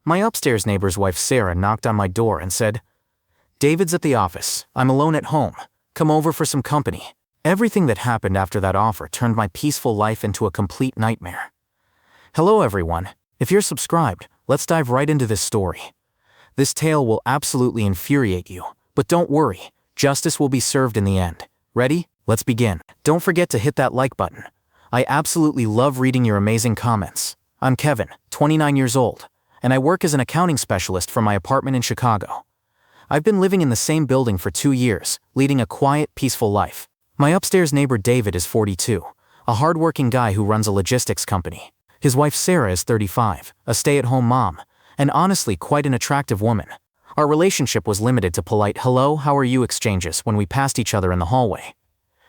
My upstairs neighbor's wife Sarah knocked on my door and said, "David's at the office. I'm alone at home. Come over for some company." Everything that happened after that offer turned my peaceful life into a complete nightmare. Hello everyone. If you're subscribed, let's dive right into this story. This tale will absolutely infuriate you, but don't worry, justice will be served in the end. Ready? Let's begin. Don't forget to hit that like button. I absolutely love reading your amazing comments. I'm Kevin, 29 years old, and I work as an accounting specialist from my apartment in Chicago. I've been living in the same building for 2 years, leading a quiet, peaceful life. My upstairs neighbor David is 42, a hardworking guy who runs a logistics company. His wife Sarah is 35, a stay-at-home mom, and honestly quite an attractive woman. Our relationship was limited to polite "hello, how are you" exchanges when we passed each other in the hallway.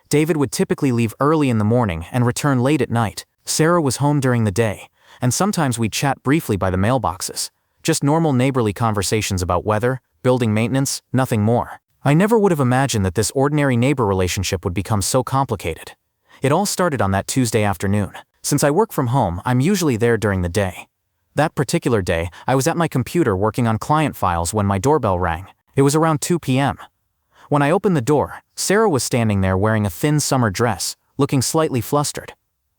David would typically leave early in the morning and return late at night. Sarah was home during the day, and sometimes we'd chat briefly by the mailboxes. Just normal neighborly conversations about weather, building maintenance, nothing more. I never would have imagined that this ordinary neighbor relationship would become so complicated. It all started on that Tuesday afternoon. Since I work from home, I'm usually there during the day. That particular day, I was at my computer working on client files when my doorbell rang. It was around 2 p.m. When I opened the door, Sarah was standing there wearing a thin summer dress, looking slightly flustered.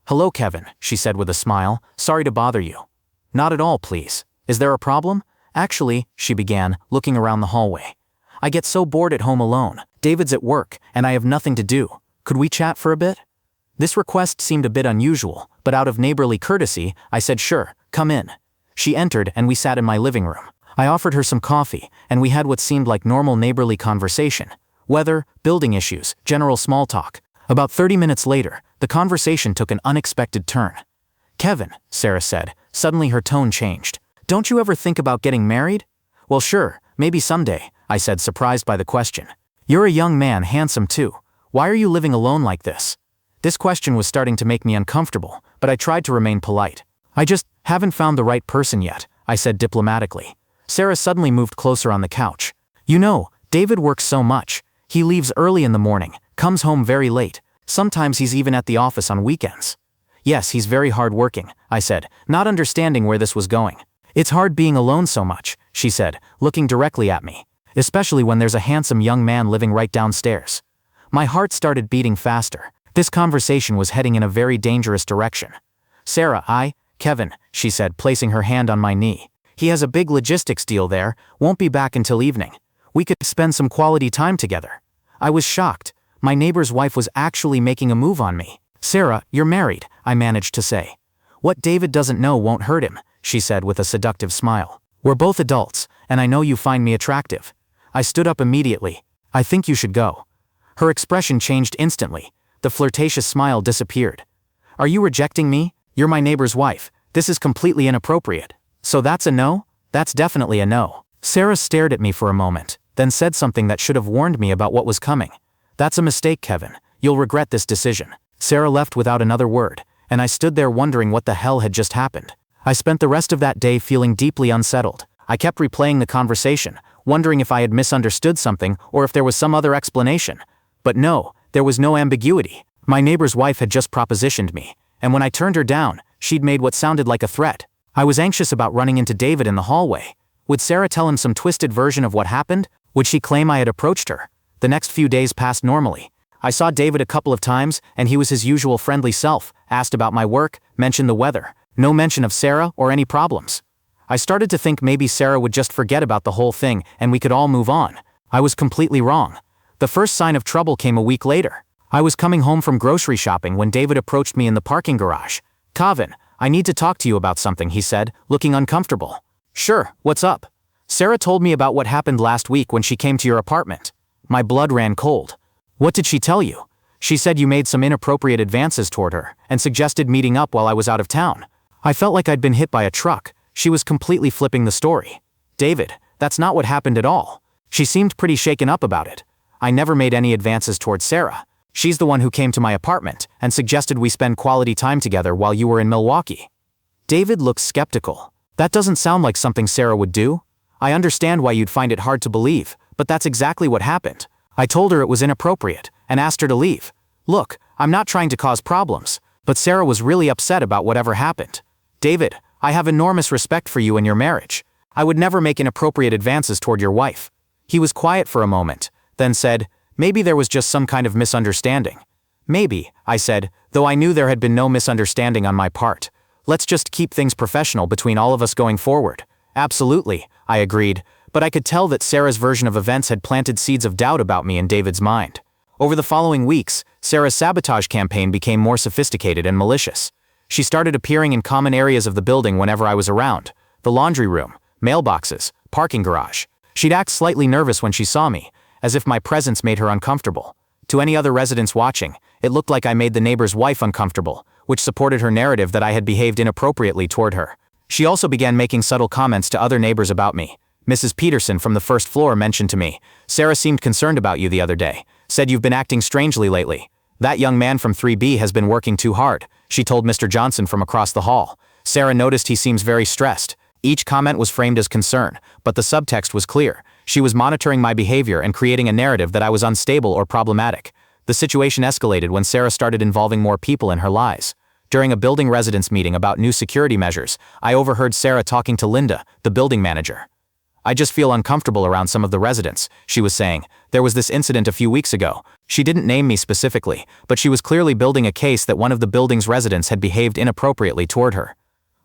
"Hello, Kevin," she said with a smile. "Sorry to bother you." "Not at all, please. Is there a problem?" "Actually," she began, looking around the hallway. "I get so bored at home alone. David's at work, and I have nothing to do. Could we chat for a bit?" This request seemed a bit unusual, but out of neighborly courtesy, I said sure, come in. She entered and we sat in my living room. I offered her some coffee, and we had what seemed like normal neighborly conversation. Weather, building issues, general small talk. About 30 minutes later, the conversation took an unexpected turn. "Kevin," Sarah said, suddenly her tone changed. "Don't you ever think about getting married?" "Well sure, maybe someday," I said, surprised by the question. "You're a young man, handsome too. Why are you living alone like this?" This question was starting to make me uncomfortable, but I tried to remain polite. "I just haven't found the right person yet," I said diplomatically. Sarah suddenly moved closer on the couch. "You know, David works so much. He leaves early in the morning, comes home very late. Sometimes he's even at the office on weekends." "Yes, he's very hardworking," I said, not understanding where this was going. "It's hard being alone so much," she said, looking directly at me. "Especially when there's a handsome young man living right downstairs." My heart started beating faster. This conversation was heading in a very dangerous direction. Kevin, she said, placing her hand on my knee. "He has a big logistics deal there, won't be back until evening. We could spend some quality time together." I was shocked. My neighbor's wife was actually making a move on me. "Sarah, you're married," I managed to say. "What David doesn't know won't hurt him," she said with a seductive smile. "We're both adults, and I know you find me attractive." I stood up immediately. "I think you should go." Her expression changed instantly. The flirtatious smile disappeared. "Are you rejecting me? You're my neighbor's wife. This is completely inappropriate." "So that's a no?" "That's definitely a no." Sarah stared at me for a moment, then said something that should have warned me about what was coming. "That's a mistake, Kevin. You'll regret this decision." Sarah left without another word, and I stood there wondering what the hell had just happened. I spent the rest of that day feeling deeply unsettled. I kept replaying the conversation, wondering if I had misunderstood something or if there was some other explanation. But no, there was no ambiguity. My neighbor's wife had just propositioned me, and when I turned her down, she'd made what sounded like a threat. I was anxious about running into David in the hallway. Would Sarah tell him some twisted version of what happened? Would she claim I had approached her? The next few days passed normally. I saw David a couple of times, and he was his usual friendly self, asked about my work, mentioned the weather. No mention of Sarah or any problems. I started to think maybe Sarah would just forget about the whole thing and we could all move on. I was completely wrong. The first sign of trouble came a week later. I was coming home from grocery shopping when David approached me in the parking garage. "Kevin, I need to talk to you about something," he said, looking uncomfortable. "Sure, what's up?" "Sarah told me about what happened last week when she came to your apartment." My blood ran cold. "What did she tell you?" "She said you made some inappropriate advances toward her and suggested meeting up while I was out of town." I felt like I'd been hit by a truck. She was completely flipping the story. "David, that's not what happened at all." She seemed pretty shaken up about it. "I never made any advances towards Sarah. She's the one who came to my apartment and suggested we spend quality time together while you were in Milwaukee." David looked skeptical. "That doesn't sound like something Sarah would do. I understand why you'd find it hard to believe, but that's exactly what happened. I told her it was inappropriate and asked her to leave. Look, I'm not trying to cause problems, but Sarah was really upset about whatever happened. David, I have enormous respect for you and your marriage. I would never make inappropriate advances toward your wife." He was quiet for a moment, then said, "Maybe there was just some kind of misunderstanding." "Maybe," I said, though I knew there had been no misunderstanding on my part. "Let's just keep things professional between all of us going forward." "Absolutely," I agreed, but I could tell that Sarah's version of events had planted seeds of doubt about me in David's mind. Over the following weeks, Sarah's sabotage campaign became more sophisticated and malicious. She started appearing in common areas of the building whenever I was around: the laundry room, mailboxes, parking garage. She'd act slightly nervous when she saw me, as if my presence made her uncomfortable. To any other residents watching, it looked like I made the neighbor's wife uncomfortable, which supported her narrative that I had behaved inappropriately toward her. She also began making subtle comments to other neighbors about me. Mrs. Peterson from the first floor mentioned to me, "Sarah seemed concerned about you the other day. Said you've been acting strangely lately. That young man from 3B has been working too hard," she told Mr. Johnson from across the hall. "Sarah noticed he seems very stressed." Each comment was framed as concern, but the subtext was clear. She was monitoring my behavior and creating a narrative that I was unstable or problematic. The situation escalated when Sarah started involving more people in her lies. During a building residents meeting about new security measures, I overheard Sarah talking to Linda, the building manager. "I just feel uncomfortable around some of the residents," she was saying. "There was this incident a few weeks ago." She didn't name me specifically, but she was clearly building a case that one of the building's residents had behaved inappropriately toward her.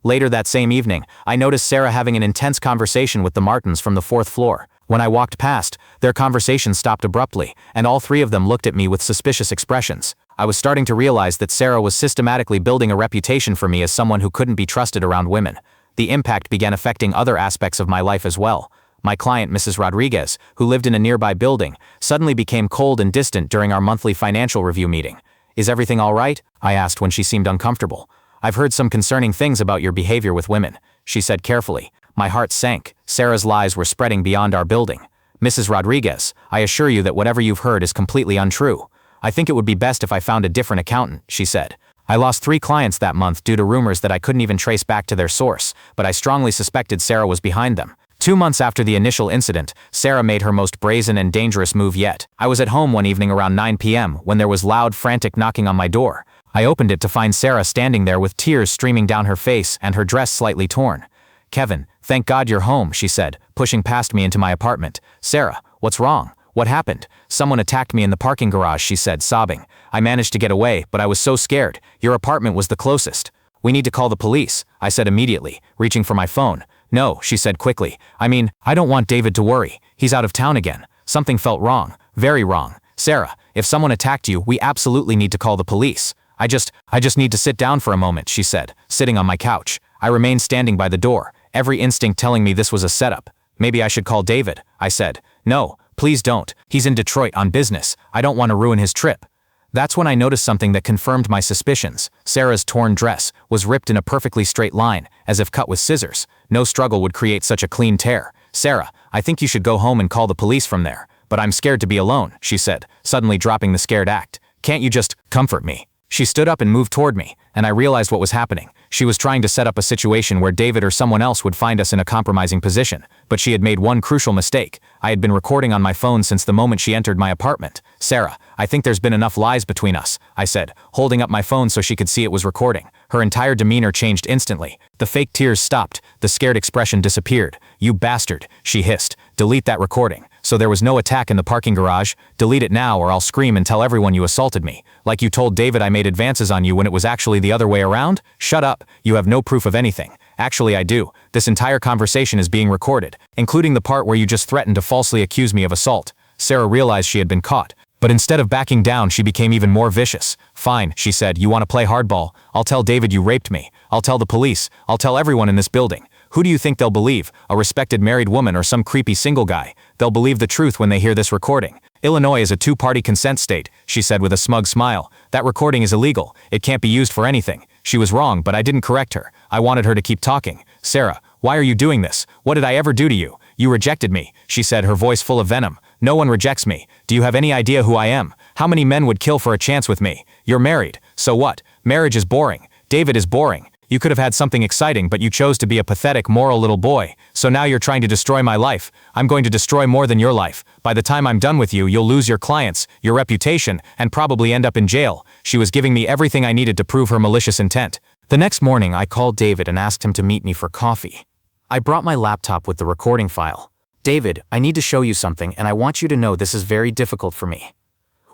Later that same evening, I noticed Sarah having an intense conversation with the Martins from the 4th floor. When I walked past, their conversation stopped abruptly, and all three of them looked at me with suspicious expressions. I was starting to realize that Sarah was systematically building a reputation for me as someone who couldn't be trusted around women. The impact began affecting other aspects of my life as well. My client, Mrs. Rodriguez, who lived in a nearby building, suddenly became cold and distant during our monthly financial review meeting. "Is everything all right?" I asked when she seemed uncomfortable. "I've heard some concerning things about your behavior with women," she said carefully. My heart sank. Sarah's lies were spreading beyond our building. "Mrs. Rodriguez, I assure you that whatever you've heard is completely untrue. I think it would be best if I found a different accountant," she said. "I lost 3 clients that month due to rumors that I couldn't even trace back to their source, but I strongly suspected Sarah was behind them." 2 months after the initial incident, Sarah made her most brazen and dangerous move yet. I was at home one evening around 9 p.m. when there was loud, frantic knocking on my door. I opened it to find Sarah standing there with tears streaming down her face and her dress slightly torn. "Kevin, thank God you're home," she said, pushing past me into my apartment. "Sarah, what's wrong? What happened?" "Someone attacked me in the parking garage," she said, sobbing. "I managed to get away, but I was so scared. Your apartment was the closest." "We need to call the police," I said immediately, reaching for my phone. "No," she said quickly. I don't want David to worry. He's out of town again. Something felt wrong. Very wrong. Sarah, if someone attacked you, we absolutely need to call the police." I just need to sit down for a moment," she said, sitting on my couch. I remained standing by the door, every instinct telling me this was a setup. "Maybe I should call David," I said. "No, please don't. He's in Detroit on business. I don't want to ruin his trip." That's when I noticed something that confirmed my suspicions. Sarah's torn dress was ripped in a perfectly straight line, as if cut with scissors. No struggle would create such a clean tear. "Sarah, I think you should go home and call the police from there. But I'm scared to be alone," she said, suddenly dropping the scared act. "Can't you just comfort me?" She stood up and moved toward me, and I realized what was happening. She was trying to set up a situation where David or someone else would find us in a compromising position, but she had made one crucial mistake. I had been recording on my phone since the moment she entered my apartment. "Sarah, I think there's been enough lies between us," I said, holding up my phone so she could see it was recording. Her entire demeanor changed instantly. The fake tears stopped, the scared expression disappeared. "You bastard," she hissed. "Delete that recording." "So there was no attack in the parking garage? Delete it now or I'll scream and tell everyone you assaulted me. Like you told David I made advances on you when it was actually the other way around? Shut up, you have no proof of anything." "Actually I do. This entire conversation is being recorded, including the part where you just threatened to falsely accuse me of assault." Sarah realized she had been caught. But instead of backing down, she became even more vicious. "Fine," she said, "you want to play hardball? I'll tell David you raped me. I'll tell the police. I'll tell everyone in this building. Who do you think they'll believe? A respected married woman or some creepy single guy? They'll believe the truth when they hear this recording. Illinois is a 2-party consent state," she said with a smug smile. "That recording is illegal. It can't be used for anything." She was wrong, but I didn't correct her. I wanted her to keep talking. "Sarah, why are you doing this? What did I ever do to you? You rejected me," she said, her voice full of venom. "No one rejects me. Do you have any idea who I am? How many men would kill for a chance with me? You're married. So what? Marriage is boring. David is boring. You could have had something exciting, but you chose to be a pathetic, moral little boy. So now you're trying to destroy my life. I'm going to destroy more than your life. By the time I'm done with you, you'll lose your clients, your reputation, and probably end up in jail." She was giving me everything I needed to prove her malicious intent. The next morning, I called David and asked him to meet me for coffee. I brought my laptop with the recording file. David, I need to show you something and I want you to know this is very difficult for me.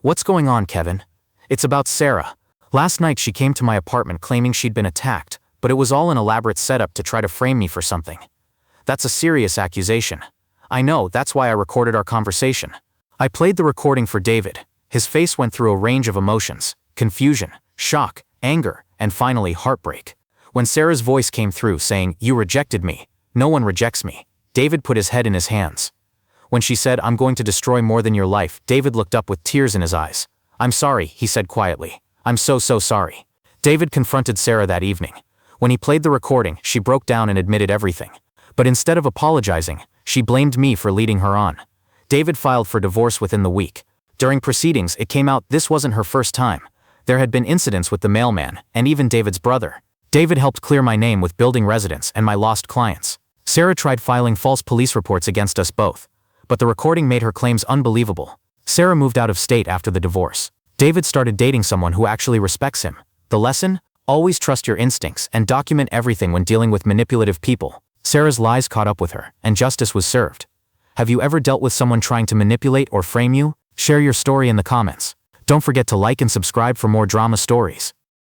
What's going on, Kevin? It's about Sarah. Last night she came to my apartment claiming she'd been attacked, but it was all an elaborate setup to try to frame me for something. That's a serious accusation. I know, that's why I recorded our conversation. I played the recording for David. His face went through a range of emotions: confusion, shock, anger, and finally heartbreak. When Sarah's voice came through saying, "You rejected me. No one rejects me," David put his head in his hands. When she said, "I'm going to destroy more than your life," David looked up with tears in his eyes. "I'm sorry," he said quietly. "I'm so sorry." David confronted Sarah that evening. When he played the recording, she broke down and admitted everything. But instead of apologizing, she blamed me for leading her on. David filed for divorce within the week. During proceedings, it came out this wasn't her first time. There had been incidents with the mailman, and even David's brother. David helped clear my name with building residents and my lost clients. Sarah tried filing false police reports against us both, but the recording made her claims unbelievable. Sarah moved out of state after the divorce. David started dating someone who actually respects him. The lesson? Always trust your instincts and document everything when dealing with manipulative people. Sarah's lies caught up with her, and justice was served. Have you ever dealt with someone trying to manipulate or frame you? Share your story in the comments. Don't forget to like and subscribe for more drama stories.